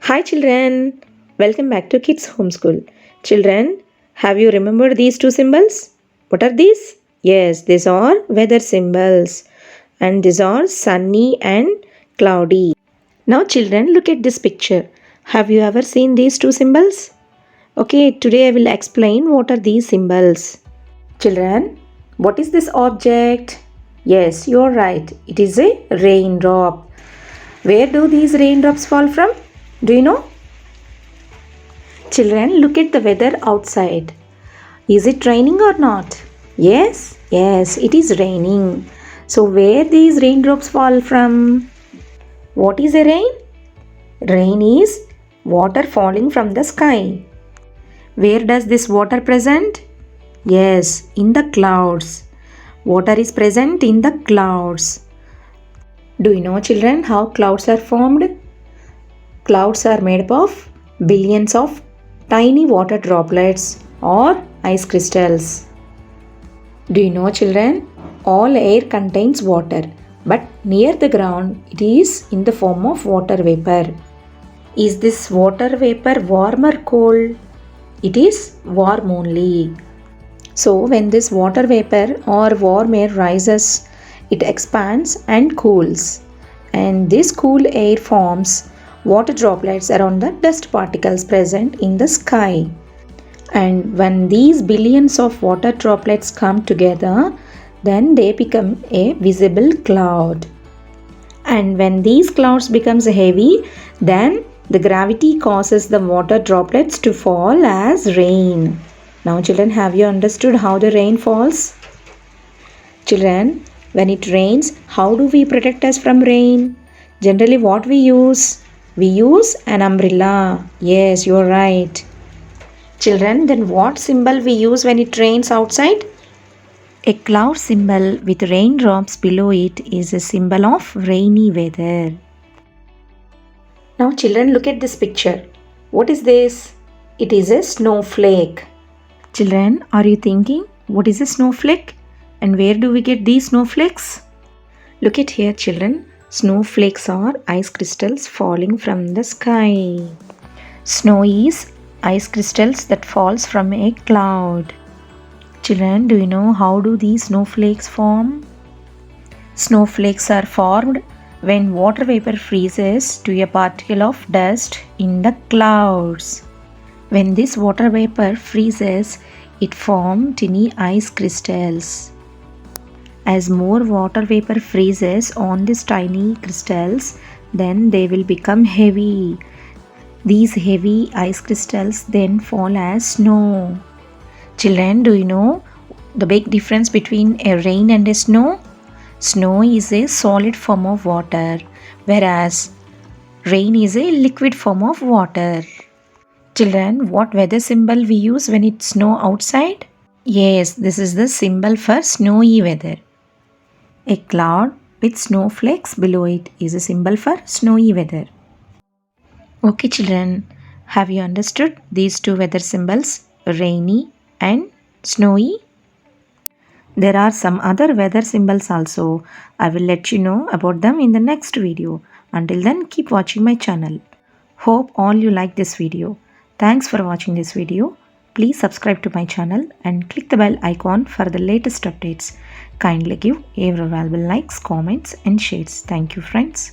Hi children, welcome back to Kids Homeschool. Children, have you remembered these two symbols? What are these? Yes, these are weather symbols and these are sunny and cloudy. Now children, look at this picture. Have you ever seen these two symbols? Okay, today I will explain what are these symbols. Children, what is this object? Yes, you are right. It is a raindrop. Where do these raindrops fall from? Do you know? Children, look at the weather outside. Is it raining or not? Yes, it is raining. So, where these raindrops fall from? What is a rain? Rain is water falling from the sky. Where does this water present? Yes, in the clouds. Water is present in the clouds. Do you know, children, how clouds are formed? Clouds are made up of billions of tiny water droplets or ice crystals. Do you know, children? All air contains water, but near the ground it is in the form of water vapor. Is this water vapor warm or cold? It is warm only. So, when this water vapor or warm air rises, it expands and cools. And this cool air forms water droplets around the dust particles present in the sky. And when these billions of water droplets come together, then they become a visible cloud. And when these clouds becomes heavy, then the gravity causes the water droplets to fall as rain. Now children, have you understood how the rain falls? Children, when it rains, how do we protect us from rain? Generally what we use? We use an umbrella. Yes, you are right. Children, then what symbol we use when it rains outside? A cloud symbol with raindrops below it is a symbol of rainy weather. Now children, look at this picture. What is this? It is a snowflake. Children, are you thinking what is a snowflake? And where do we get these snowflakes? Look at here children. Snowflakes are ice crystals falling from the sky. Snow is ice crystals that falls from a cloud. Children, do you know how do these snowflakes form? Snowflakes are formed when water vapor freezes to a particle of dust in the clouds. When this water vapor freezes, it forms tiny ice crystals. As more water vapor freezes on these tiny crystals, then they will become heavy. These heavy ice crystals then fall as snow. Children, do you know the big difference between a rain and a snow? Snow is a solid form of water, whereas rain is a liquid form of water. Children, what weather symbol we use when it snows outside? Yes, this is the symbol for snowy weather. A cloud with snowflakes below it is a symbol for snowy weather. Okay children, have you understood these two weather symbols, rainy and snowy? There are some other weather symbols also. I will let you know about them in the next video. Until then, keep watching my channel. Hope all you like this video. Thanks for watching this video. Please subscribe to my channel and click the bell icon for the latest updates. Kindly give every valuable likes, comments and shares. Thank you friends.